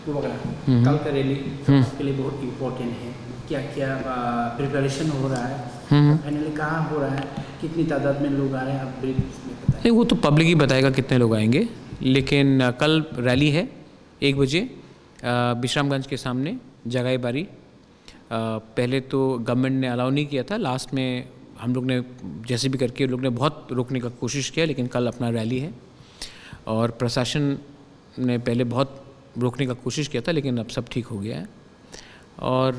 वो वगैरह कल का रैली आपके लिए बहुत इम्पोर्टेंट है, क्या क्या प्रिपरेशन हो रहा है, फाइनली कहाँ हो रहा है, कितनी तादाद में लोग आ रहे हैं, आप ब्रीफ में बताएं। नहीं, वो तो पब्लिक ही बताएगा कितने लोग आएंगे, लेकिन कल रैली है 1 बजे विश्रामगंज के सामने जगाई बारी। पहले तो गवर्नमेंट ने अलाउ नहीं किया था, लास्ट में हम लोग ने जैसे भी करके लोग ने बहुत रोकने का कोशिश किया, लेकिन कल अपना रैली है और प्रशासन ने पहले बहुत रोकने का कोशिश किया था, लेकिन अब सब ठीक हो गया है। और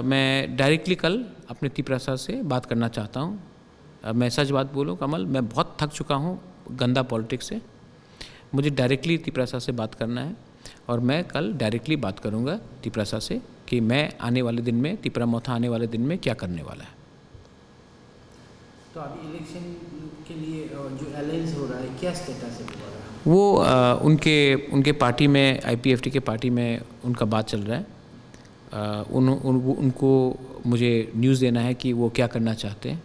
मैं डायरेक्टली कल अपने तिपरासा से बात करना चाहता हूँ। मैं सच बात बोलूँ कमल, मैं बहुत थक चुका हूँ गंदा पॉलिटिक्स से। मुझे डायरेक्टली तिपरासा से बात करना है और मैं कल डायरेक्टली बात करूँगा तिपरासा से कि मैं आने वाले दिन में, तिपरा मोथा आने वाले दिन में क्या करने वाला है। तो अभी इलेक्शन के लिए जो अलायंस हो रहा है, क्या स्टेटस है वो? उनके पार्टी में, IPFT के पार्टी में उनका बात चल रहा है। उनको मुझे न्यूज़ देना है कि वो क्या करना चाहते हैं।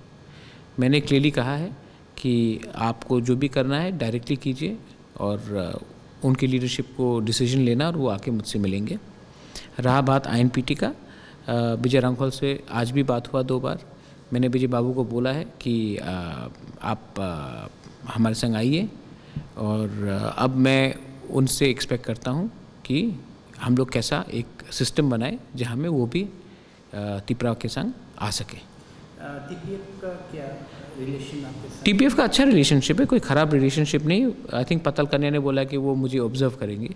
मैंने क्लियरली कहा है कि आपको जो भी करना है डायरेक्टली कीजिए और उनकी लीडरशिप को डिसीजन लेना और वो आके मुझसे मिलेंगे। रहा बात INPT का, विजय रांखल से आज भी बात हुआ 2 बार। मैंने विजय बाबू को बोला है कि आप हमारे संग आइए और अब मैं उनसे एक्सपेक्ट करता हूँ कि हम लोग कैसा एक सिस्टम बनाए जहाँ में वो भी तिपरा के संग आ सके। TPF का क्या रिलेशन आपके साथ? TPF का अच्छा रिलेशनशिप है, कोई ख़राब रिलेशनशिप नहीं। आई थिंक पताल कन्या ने बोला कि वो मुझे ऑब्ज़र्व करेंगे,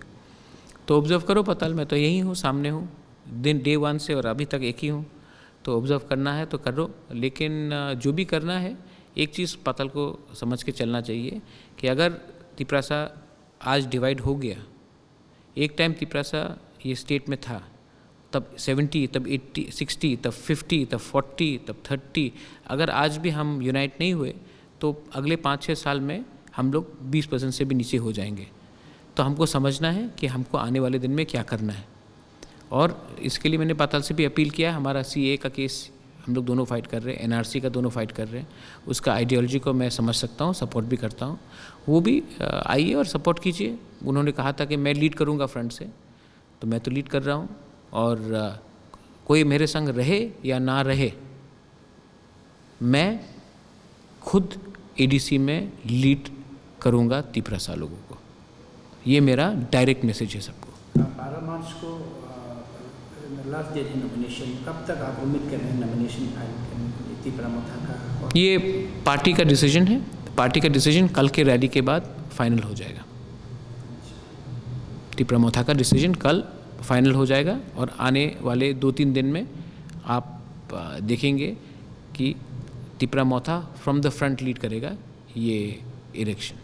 तो ऑब्ज़र्व करो पताल, मैं तो यही हूँ, सामने हूँ डे 1 से और अभी तक एक ही हूँ। तो ऑब्ज़र्व करना है तो करो, लेकिन जो भी करना है एक चीज़ पताल को समझ के चलना चाहिए कि अगर तिपरासा आज डिवाइड हो गया, एक टाइम तिपरासा ये स्टेट में था, तब 70, तब 80, 60, तब 50, तब 40, तब 30। अगर आज भी हम यूनाइट नहीं हुए तो अगले 5-6 साल में हम लोग 20% से भी नीचे हो जाएंगे। तो हमको समझना है कि हमको आने वाले दिन में क्या करना है, और इसके लिए मैंने पाताल से भी अपील किया। हमारा CA का केस हम लोग दोनों फाइट कर रहे हैं, NRC का दोनों फाइट कर रहे हैं। उसका आइडियोलॉजी को मैं समझ सकता हूँ, सपोर्ट भी करता हूँ। वो भी आइए और सपोर्ट कीजिए। उन्होंने कहा था कि मैं लीड करूँगा फ्रंट से, तो मैं तो लीड कर रहा हूँ। और कोई मेरे संग रहे या ना रहे, मैं खुद ADC में लीड करूँगा तिपरासा लोगों को। ये मेरा डायरेक्ट मैसेज है सबको। 12 मार्च को लास्ट डेट है नॉमिनेशन, कब तक आप उम्मीद कर रहे हैं नॉमिनेशन फाइल करने के लिए तिपरा मोथा का? ये पार्टी का डिसीजन है, पार्टी का डिसीजन कल के रैली के बाद फाइनल हो जाएगा। तिपरा मोथा का डिसीजन कल फाइनल हो जाएगा और आने वाले 2-3 दिन में आप देखेंगे कि तिपरा मोथा फ्रॉम द फ्रंट लीड करेगा ये इलेक्शन।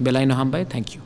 बेलाई नहाम भाई, थैंक यू।